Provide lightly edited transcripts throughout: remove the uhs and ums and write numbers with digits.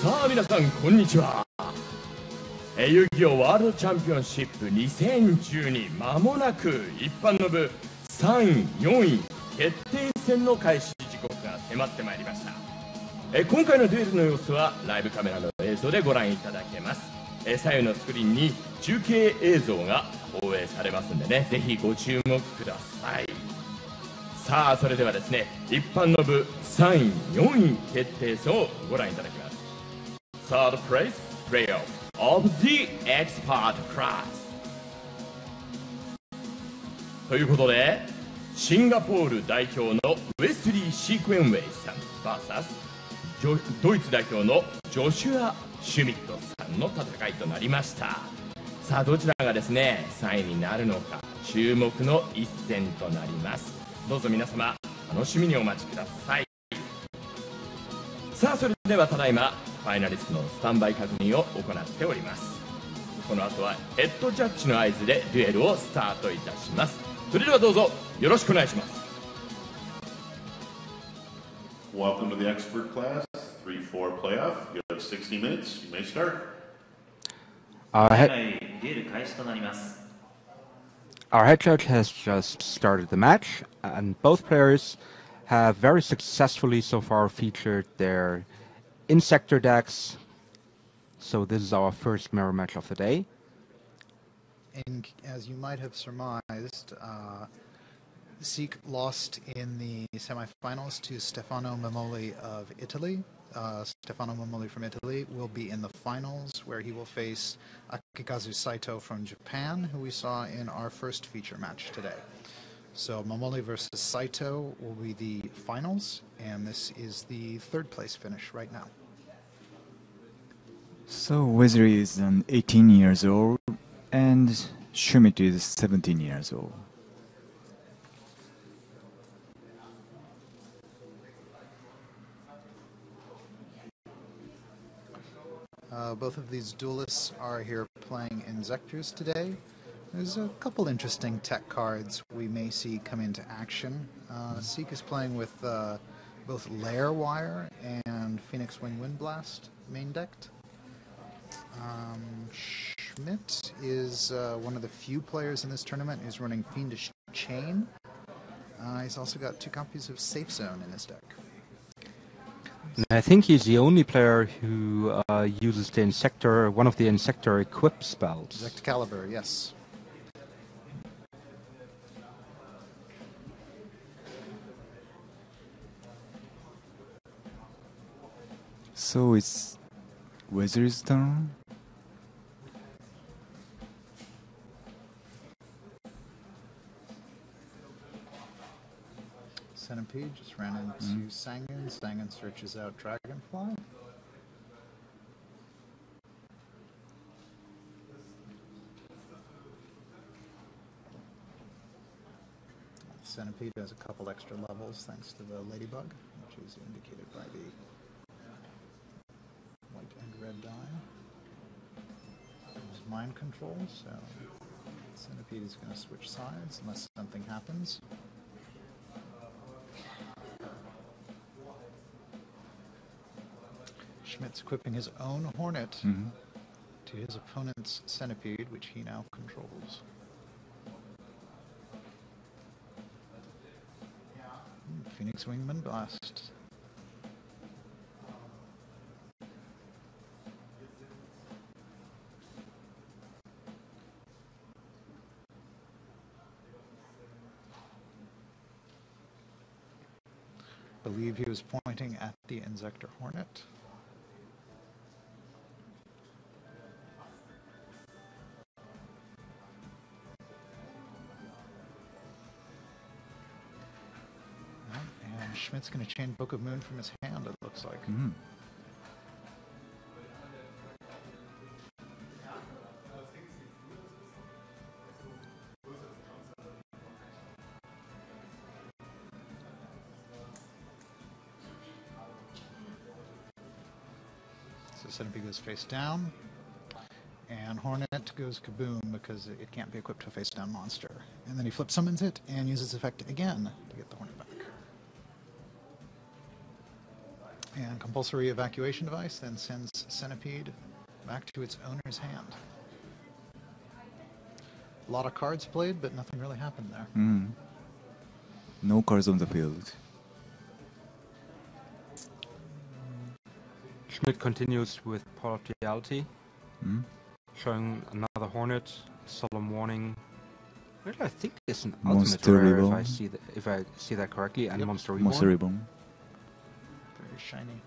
さあ皆さんこんにちは。遊戯王ワールドチャンピオンシップ2012まもなく一般の部3位4位決定戦の開始時刻が迫ってまいりました。今回のデュエルの様子はライブカメラの映像でご覧いただけます。左右のスクリーンに中継映像が放映されますんでね、ぜひご注目ください。さあそれではですね、一般の部3位4位決定戦をご覧いただきます。Third place player of the expert class ということで、シンガポール代表のウェスリー・シークエンウェイさん VS ドイツ代表のジョシュア・シュミットさんの戦いとなりました。さあどちらがですね3位になるのか注目の一戦となります。どうぞ皆様楽しみにお待ちください。さあそれではただいまファイナリストのスタンバイ確認を行っております。この後はヘッドジャッジの合図でデュエルをスタートいたします。それではどうぞよろしくお願いします。 Welcome to the expert class 3-4 playoff. You have 60 minutes. You may start. Our head judge has just started the match, and both players have very successfully so far featured their Insector decks. So this is our first mirror match of the day. And as you might have surmised, Seek lost in the semifinals to Stefano Mamoli of Italy. Stefano Mamoli from Italy will be in the finals, where he will face Akikazu Saito from Japan, who we saw in our first feature match today. So Mamoli versus Saito will be the finals, and this is the third place finish right now. So Wesley is 18 years old, and Schmidt is 17 years old. Both of these duelists are here playing Insectors today. There's a couple interesting tech cards we may see come into action. Seek is playing with both Lair Wire and Phoenix Wing Windblast main decked. Schmidt is one of the few players in this tournament who's running Fiendish Chain. He's also got 2 copies of Safe Zone in his deck. I think he's the only player who uses the Insector, one of the Insector equip spells. Excalibur, yes. So it's Wesley's turn. Centipede just ran into Sangan. Sangan searches out Dragonfly. Centipede has a couple extra levels thanks to the Ladybug, which is indicated by the white and red die. There's mind control, so Centipede is going to switch sides unless something happens. Schmidt's equipping his own Hornet to his opponent's Centipede, which he now controls. Phoenix Wingman Blast. I believe he was pointing at the Insector Hornet. Schmidt's going to chain Book of Moon from his hand, it looks like. So Centipede goes face down, and Hornet goes kaboom because it can't be equipped to a face down monster. And then he flip summons it and uses effect again to get the Hornet back. And compulsory evacuation device then sends Centipede back to its owner's hand. A lot of cards played, but nothing really happened there. No cards on the field. Schmidt continues with Partiality, showing another Hornet, Solemn Warning. Well, I think it's an Monster ultimate rare Reborn. if I see that correctly, and Yep. Monster Reborn. Monster Reborn. Very shiny.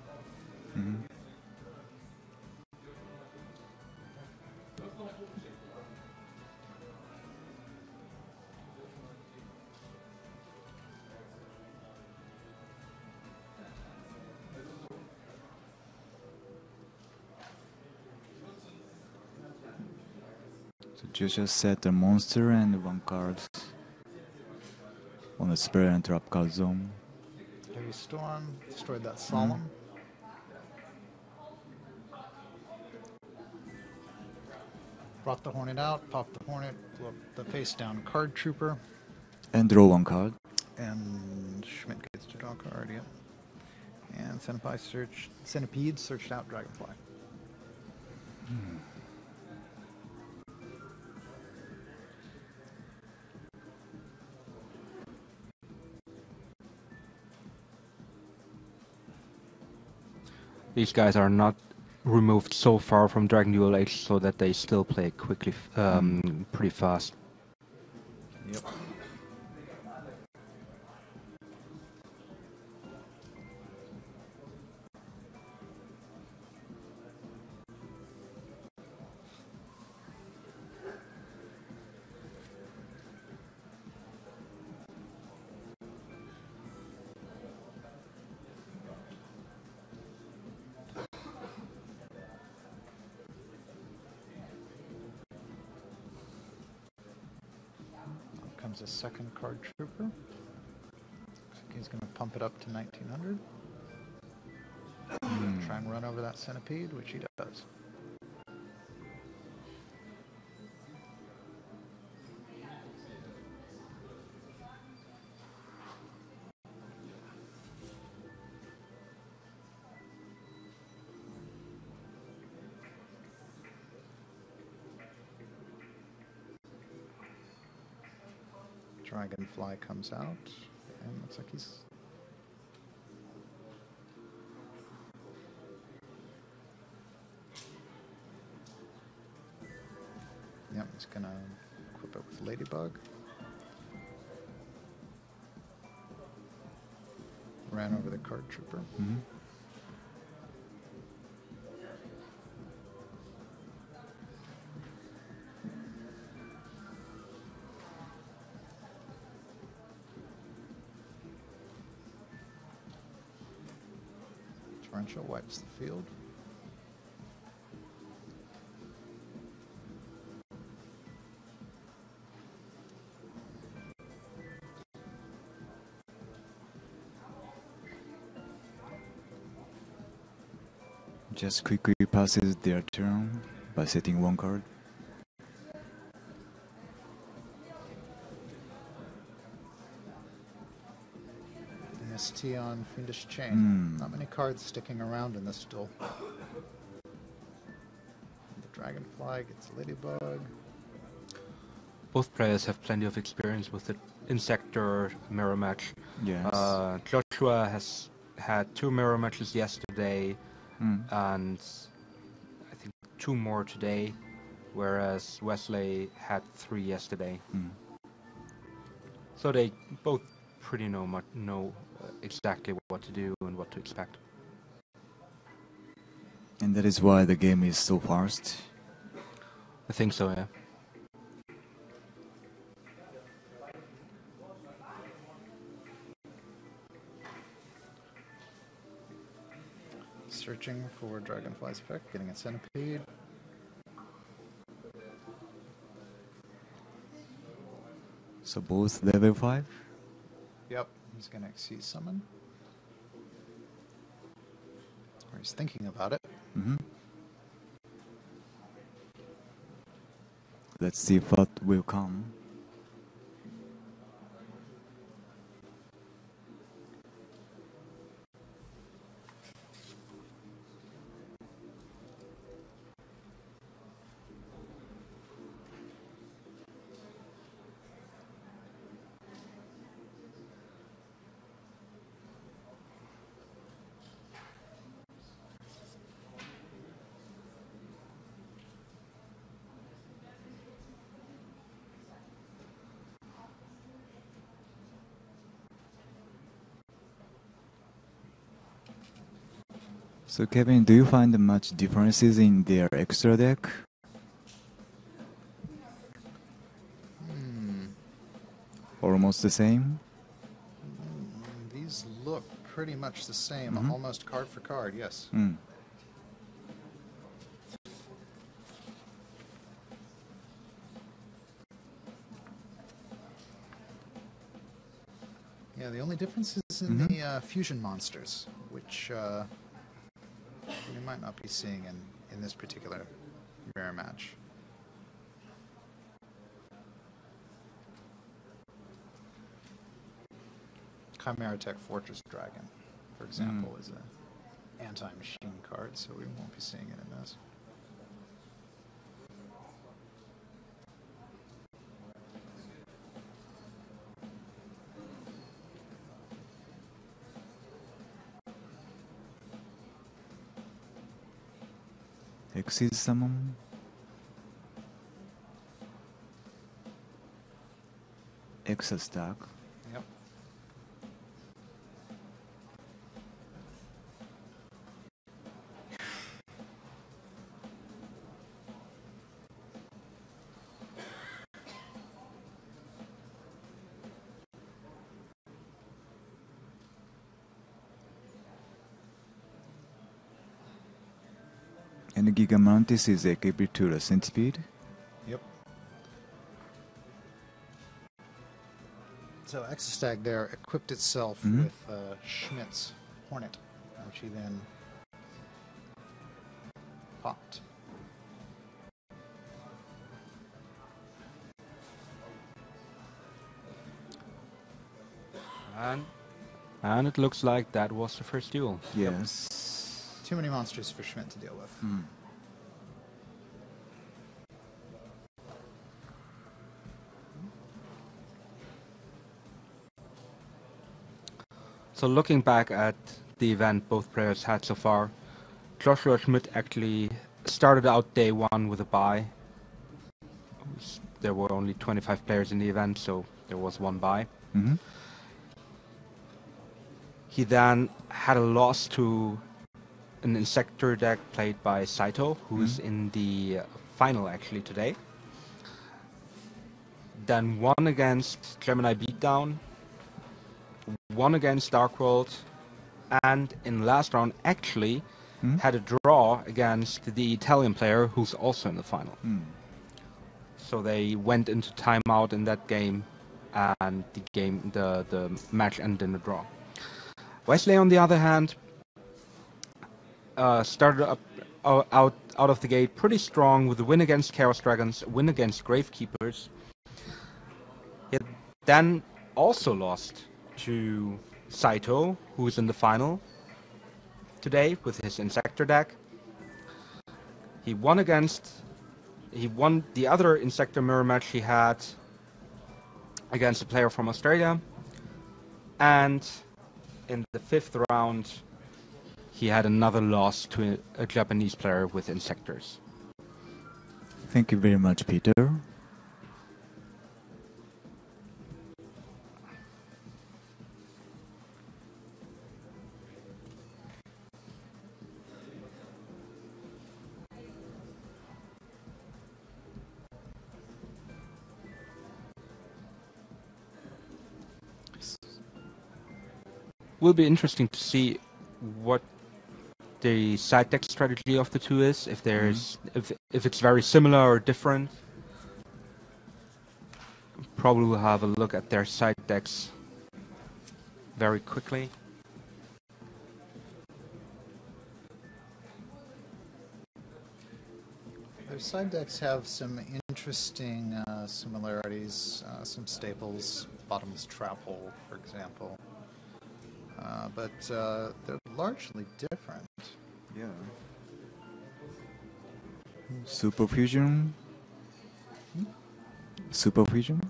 So just set a monster and one card on the spare and trap card zone. Heavy Storm destroyed that Solemn. Brought the Hornet out, popped the Hornet, blew up the face down Card Trooper, And draw one card. and Schmidt gets to draw a card, yep. And Centipede searched out Dragonfly. These guys are not removed so far from Dragon Duel Age so that they still play quickly, pretty fast. Yep. Comes a second Card Trooper. Looks like he's going to pump it up to 1900. Try and run over that Centipede, which he does. Dragonfly comes out, and looks like he's... Yep, he's going to equip it with Ladybug. Ran over the Card Trooper. Torrential wipes the field. Just quickly passes their turn by setting one card. ST on Fiendish Chain. Not many cards sticking around in this duel. The Dragonfly gets Ladybug. Both players have plenty of experience with the Insector mirror match. Yes. Joshua has had 2 mirror matches yesterday, and I think 2 more today, whereas Wesley had 3 yesterday. So they both pretty know exactly what to do and what to expect. And that is why the game is so fast. I think so, yeah. Searching for Dragonfly's effect, getting a Centipede. So both level 5? Yep, he's going to Exceed Summon. Or he's thinking about it. Let's see what will come. So Kevin, do you find much differences in their extra deck? Almost the same? These look pretty much the same, almost card for card, yes. Yeah, the only difference is in the fusion monsters, which we might not be seeing in this particular mirror match. Chimera Tech Fortress Dragon, for example, is an anti-machine card, so we won't be seeing it in this. Exceed summon? Exa stack? Yep. And Gigamantis is equivalent to the centipede? Yep. So Exostag there equipped itself with Schmidt's Hornet, which he then popped. And it looks like that was the first duel. Yes. Too many monsters for Schmidt to deal with. So looking back at the event both players had so far, Joshua Schmidt actually started out day one with a bye. There were only 25 players in the event, so there was one bye. He then had a loss to an Insector deck played by Saito, who's in the final actually today. Then won against Gemini Beatdown, won against Dark World, and in last round actually had a draw against the Italian player who's also in the final. So they went into timeout in that game, and the match ended in a draw. Wesley, on the other hand, started up out of the gate pretty strong with a win against Chaos Dragons, a win against Gravekeepers. He then also lost to Saito, who is in the final today with his Insector deck. He won the other Insector mirror match he had against a player from Australia, and in the fifth round he had another loss to a Japanese player with Insectors. Thank you very much, Peter. Will be interesting to see what the side deck strategy of the two is, if there's if it's very similar or different. Probably will have a look at their side decks very quickly. Their side decks have some interesting similarities, some staples, bottomless trap hole, for example. But they're largely different. Yeah. Superfusion? Superfusion?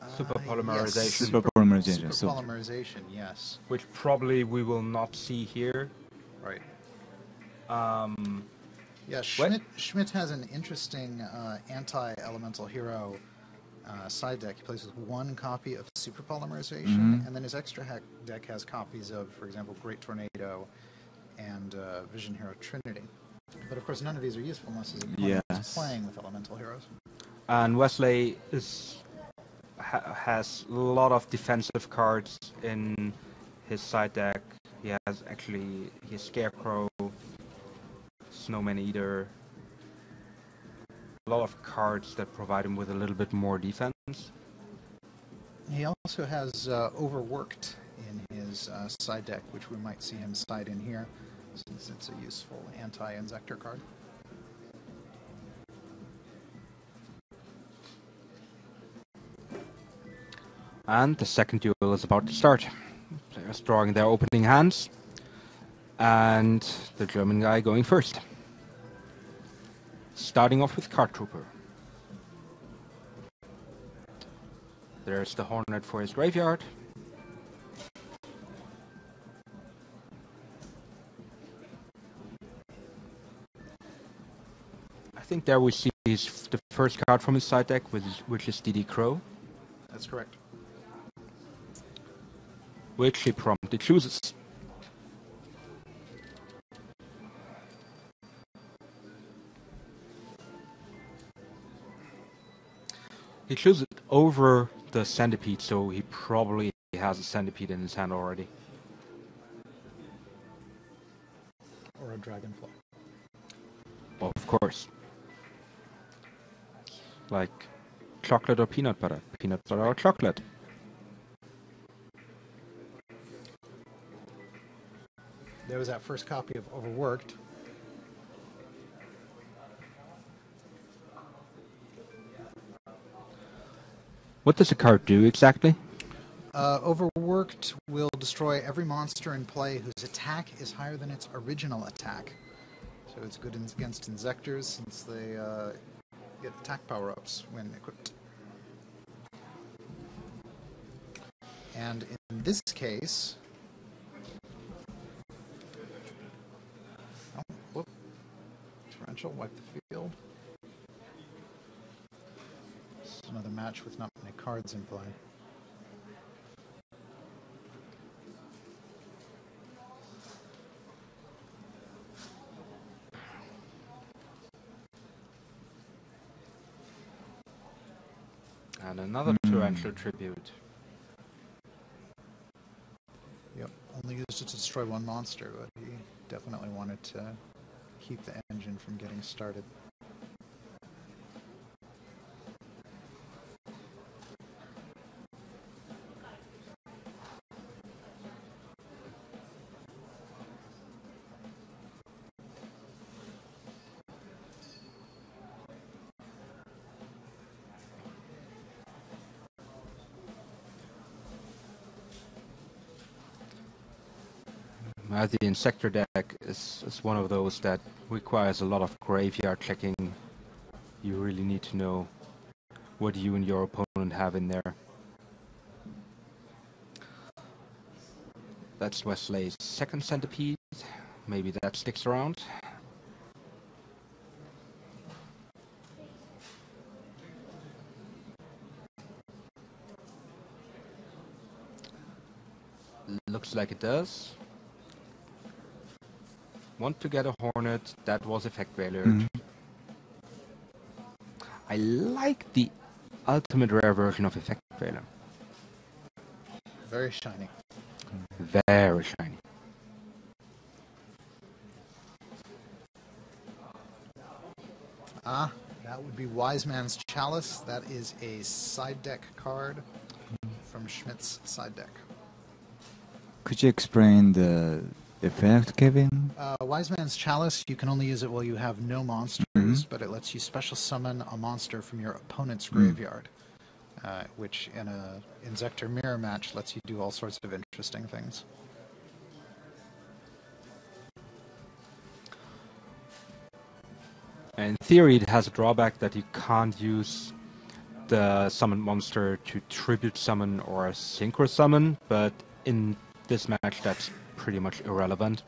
Superpolymerization. Superpolymerization. Superpolymerization, yes. Which probably we will not see here. Right. Um, Yeah, Schmidt has an interesting anti-elemental hero side deck, he plays with one copy of Super Polymerization, and then his extra deck has copies of, for example, Great Tornado and Vision Hero Trinity. But of course, none of these are useful unless his opponent is playing with elemental heroes. And Wesley has a lot of defensive cards in his side deck. He has Scarecrow, Snowman Eater, a lot of cards that provide him with a little bit more defense. He also has Overworked in his side deck, which we might see him side in here, since it's a useful anti-Inzector card. And the second duel is about to start. Players drawing their opening hands, and the German guy going first. Starting off with Card Trooper. There's the Hornet for his graveyard. I think there we see the first card from his side deck, which is DD Crow. That's correct. Which he promptly chooses. He chooses it over the Centipede, so he probably has a Centipede in his hand already. Or a Dragonfly. Of course. Like chocolate or peanut butter or chocolate. There was that first copy of Overworked. What does the card do exactly? Overworked will destroy every monster in play whose attack is higher than its original attack. So it's good against Inzectors since they get attack power-ups when equipped. And in this case... Oh, whoop. Torrential, wipe the field. This is another match with not many cards in play. And another Torrential Tribute. Yep, only used it to destroy one monster, but he definitely wanted to keep the engine from getting started. The Insector deck is one of those that requires a lot of graveyard checking. You really need to know what you and your opponent have in there. That's Wesley's second Centipede. Maybe that sticks around. Looks like it does. Want to get a Hornet, that was Effect Veiler. I like the ultimate rare version of Effect Veiler. Very shiny. Very shiny. That would be Wise Man's Chalice. That is a side deck card from Schmidt's side deck. Could you explain the effect, Kevin? Wise Man's Chalice, you can only use it while you have no monsters, but it lets you special summon a monster from your opponent's graveyard, which in a Inzector Mirror match lets you do all sorts of interesting things. In theory, it has a drawback that you can't use the summoned monster to tribute summon or synchro summon, but in this match, that's pretty much irrelevant.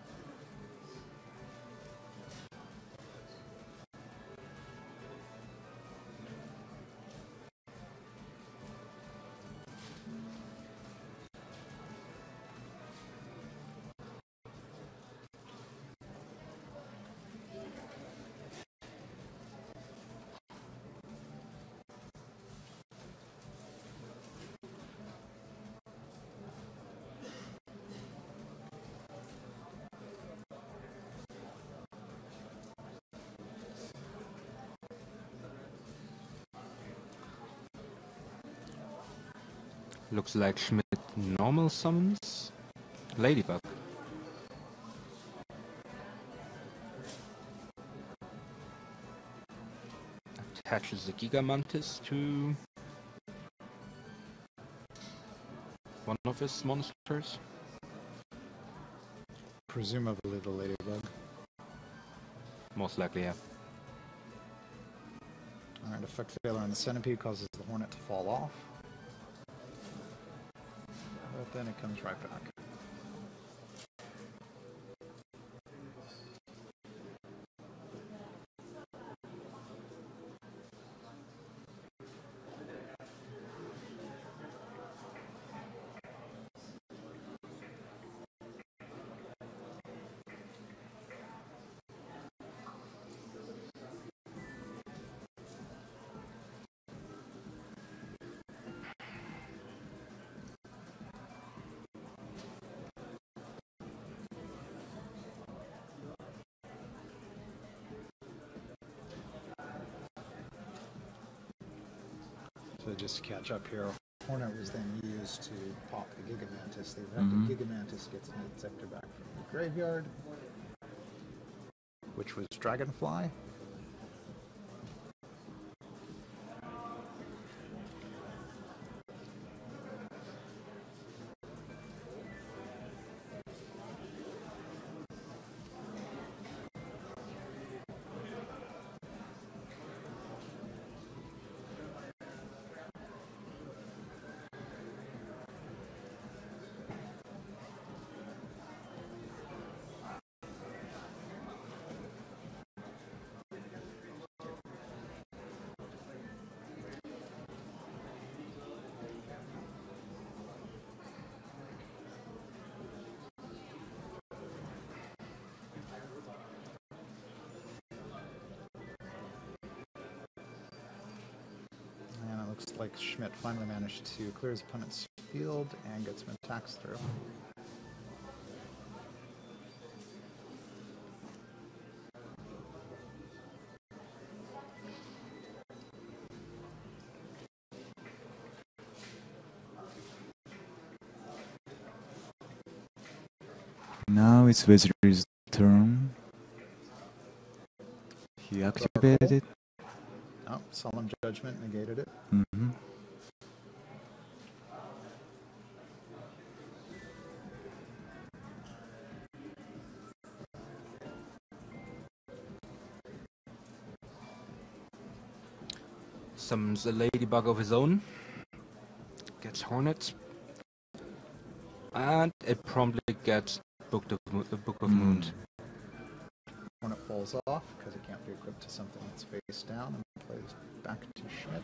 Looks like Schmidt normal summons Ladybug. Attaches the Gigamantis to one of his monsters. Presumably the ladybug. Most likely, yeah. Alright, effect failure on the centipede causes the hornet to fall off. But then it comes right back. So just to catch up here, Hornet was then used to pop the Gigamantis. The affected Gigamantis gets an insector back from the graveyard, which was Dragonfly. And it looks like Schmidt finally managed to clear his opponent's field and get some attacks through. Now it's Wesley's turn. He activated it. Oh, Solemn Judgment negated it. Summons a Ladybug of his own. Gets Hornet. And it promptly gets Book of Moon. Hornet falls off because it can't be equipped to something that's face down and plays back to Schmidt.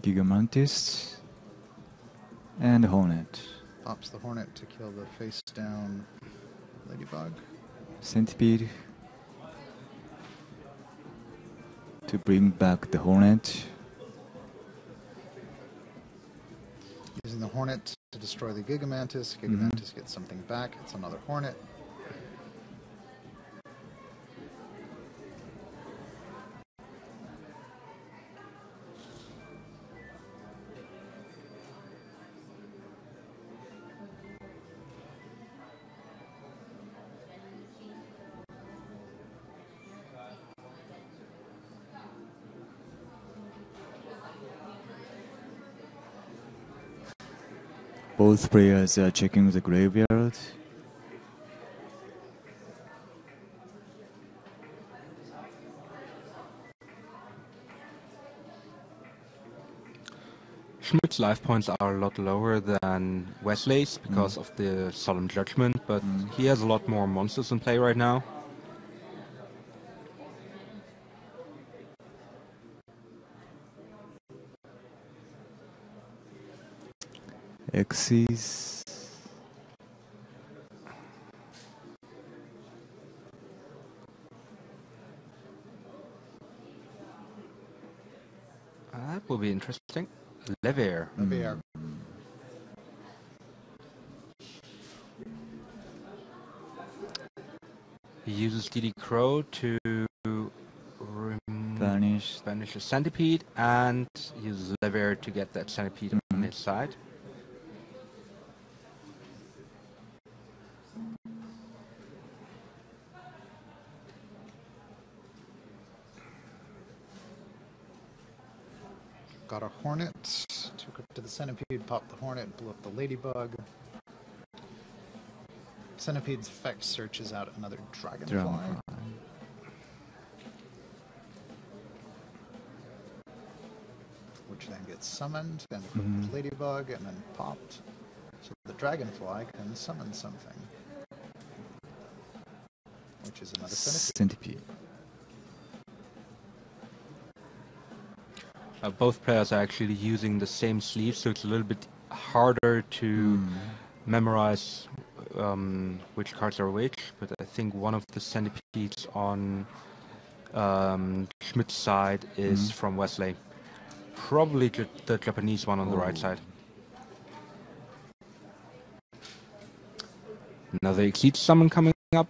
Gigamantis and Hornet. Pops the Hornet to kill the face down Ladybug. Centipede to bring back the Hornet. Using the Hornet to destroy the Gigamantis. Gigamantis gets something back. It's another Hornet. Both players are checking the graveyard. Schmidt's life points are a lot lower than Wesley's because of the Solemn Judgment, but he has a lot more monsters in play right now. Xyz. That will be interesting. Levier. Levier. He uses DD Crow to Vanish. banish a centipede and uses Levier to get that centipede on his side. Got a hornet. Took it to the centipede, popped the hornet, blew up the ladybug. Centipede's effect searches out another dragonfly. Which then gets summoned and put the ladybug and then popped. So the dragonfly can summon something. Which is another centipede. Both players are actually using the same sleeve, so it's a little bit harder to memorize which cards are which. But I think one of the centipedes on Schmidt's side is from Wesley. Probably the Japanese one on the right side. Another Exceed summon coming up.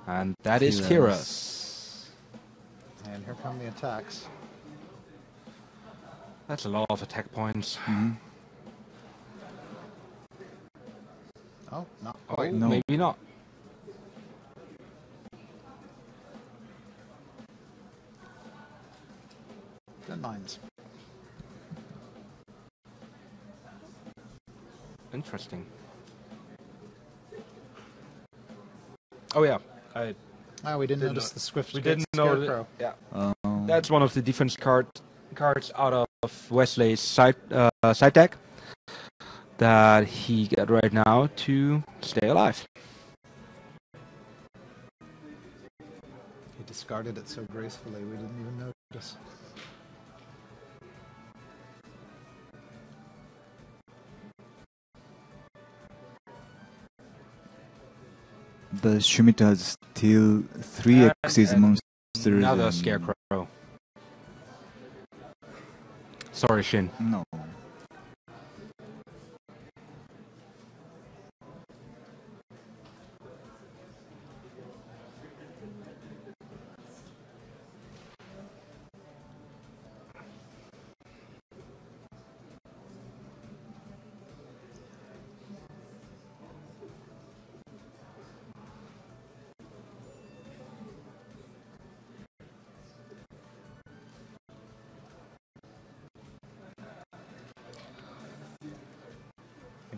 And that is Kira's. And here come the attacks. That's a lot of attack points. Oh, not quite. No. Maybe not. Good mines. Interesting. Oh yeah, we didn't notice the Swift we didn't Scarecrow. Yeah, that's one of the defense cards out of Wesley's side deck that he got right now to stay alive. He discarded it so gracefully we didn't even notice. But Schmidt has still 3 Xyz monsters. Another Scarecrow. Sorry, Shin. No.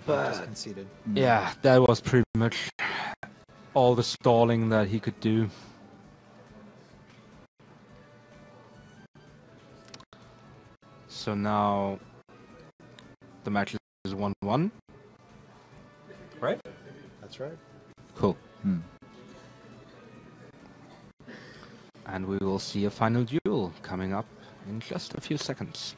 Just conceded. Yeah, that was pretty much all the stalling that he could do. So now the match is 1-1. Right? That's right. Cool. And we will see a final duel coming up in just a few seconds.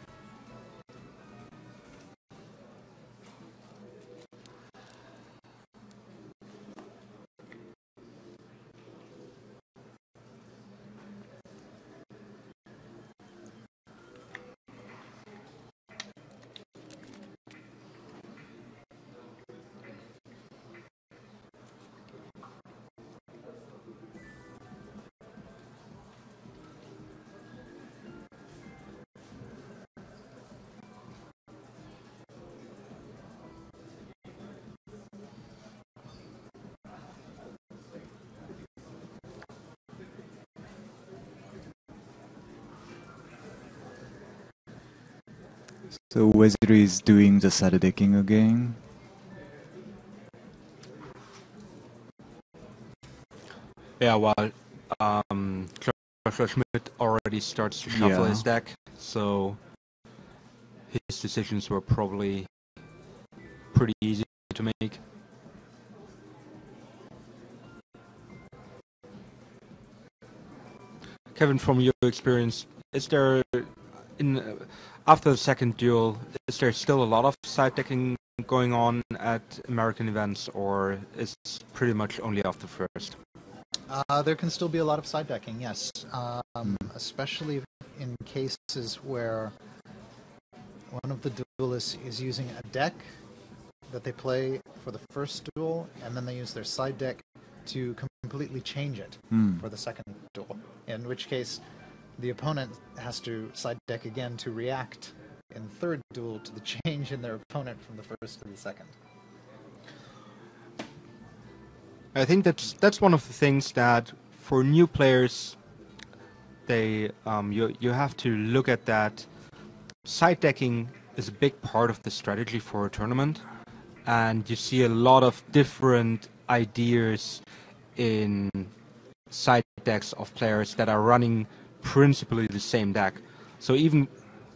So Wesley is doing the side decking again. Yeah, well, Schmidt already starts to shuffle his deck, so his decisions were probably pretty easy to make. Kevin, from your experience, is there after the second duel, is there still a lot of side decking going on at American events, or is it pretty much only after first? There can still be a lot of side decking, yes. Especially in cases where one of the duelists is using a deck that they play for the first duel, and then they use their side deck to completely change it for the second duel. In which case, the opponent has to side deck again to react in the third duel to the change in their opponent from the first to the second. I think that's one of the things that for new players, they you have to look at that. Side decking is a big part of the strategy for a tournament, and you see a lot of different ideas in side decks of players that are running principally the same deck. So even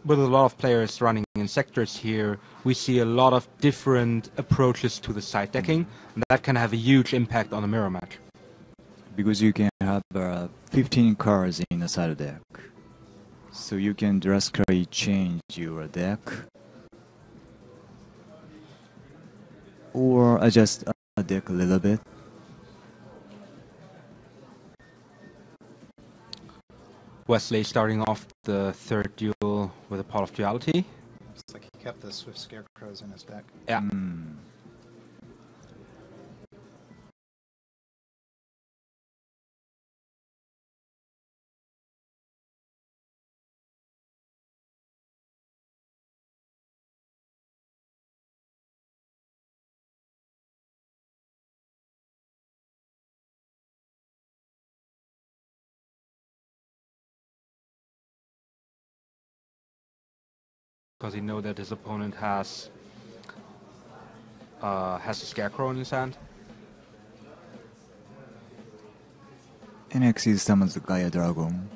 with a lot of players running in sectors here, we see a lot of different approaches to the side decking, and that can have a huge impact on a mirror match. Because you can have 15 cards in a side deck. So you can drastically change your deck. Or adjust a deck a little bit. Wesley starting off the third duel with a Pot of Duality. It's like he kept the Swift Scarecrows in his deck. Yeah. Because he knows that his opponent has a Scarecrow in his hand. NX is summons the Gaia Dragon.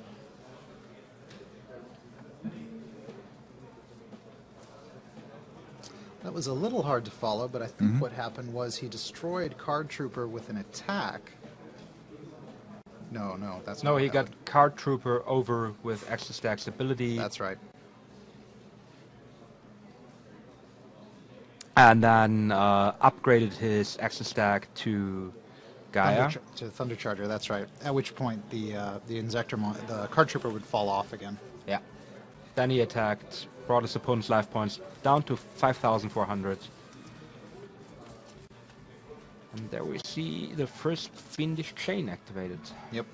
That was a little hard to follow, but I think what happened was he destroyed Card Trooper with an attack. No, that's not No, what he got happened. Card Trooper over with extra stack stability. That's right. And then upgraded his extra stack to Gaia. To Thunder Charger, that's right. At which point the the Card Trooper would fall off again. Yeah. Then he attacked, brought his opponent's life points down to 5,400. And there we see the first Fiendish Chain activated. Yep.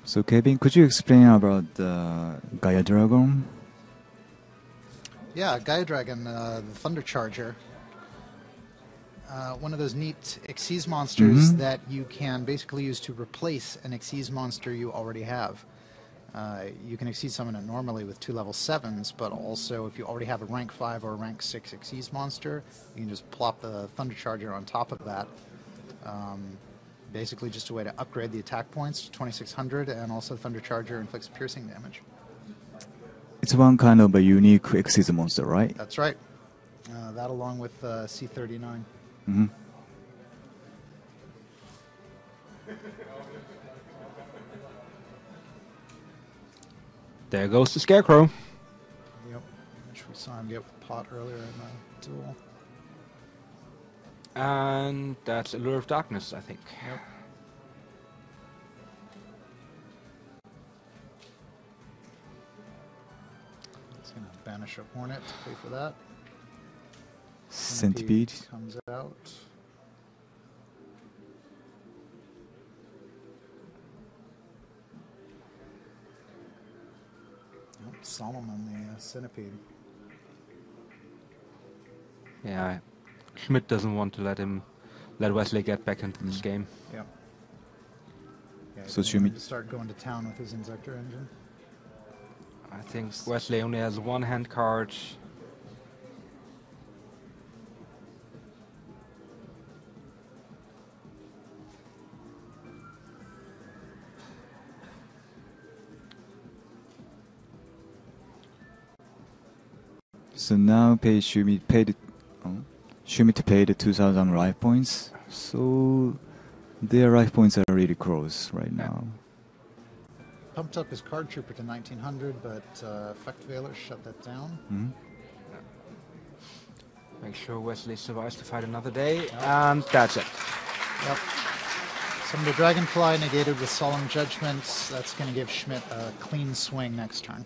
So Kevin, could you explain about the Gaia Dragon? Yeah, Gaia Dragon, the Thunder Charger. One of those neat Xyz monsters that you can basically use to replace an Xyz monster you already have. You can Xyz summon it normally with 2 level 7s, but also if you already have a rank 5 or a rank 6 Xyz monster, you can just plop the Thunder Charger on top of that. Basically just a way to upgrade the attack points to 2600, and also Thunder Charger inflicts piercing damage. It's one kind of a unique Xyz monster, right? That's right. That along with C39. There goes the Scarecrow. Yep, which we saw him get with Pot earlier in the duel. And that's Allure of Darkness, I think. Yep. He's going to banish a Hornet to pay for that. Centipede. Comes out. Oh, Solomon, the Centipede. Yeah, Schmidt doesn't want to let Wesley get back into this game. Yeah. Yeah, So he's Schmidt going to start going to town with his Inzector engine. I think Wesley only has one hand card. So now Schmidt paid 2,000 life points. So their life points are really close right now. Pumped up his Card Trooper to 1900, but Effect Veiler shut that down. Make sure Wesley survives to fight another day, and that's it. Yep. Some of the Dragonfly negated with Solemn Judgments. That's going to give Schmidt a clean swing next turn.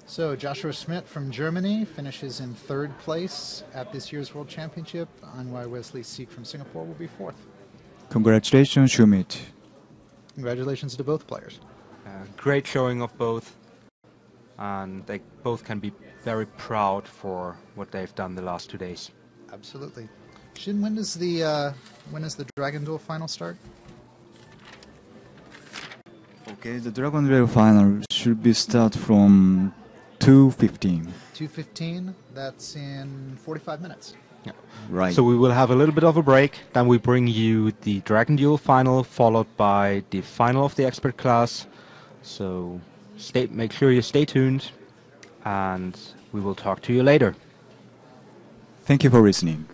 So Joshua Schmidt from Germany finishes in 3rd place at this year's World Championship, on while Wesley Seek from Singapore will be 4th. Congratulations, Schmidt. Congratulations to both players. Great showing of both, and they both can be very proud for what they've done the last 2 days. Absolutely. Shin, when does the Dragon Duel final start? Okay, the Dragon Duel final should be start from 2:15. 2:15. That's in 45 minutes. Right. So we will have a little bit of a break, then we bring you the Dragon Duel final, followed by the final of the expert class. So make sure you stay tuned, and we will talk to you later. Thank you for listening.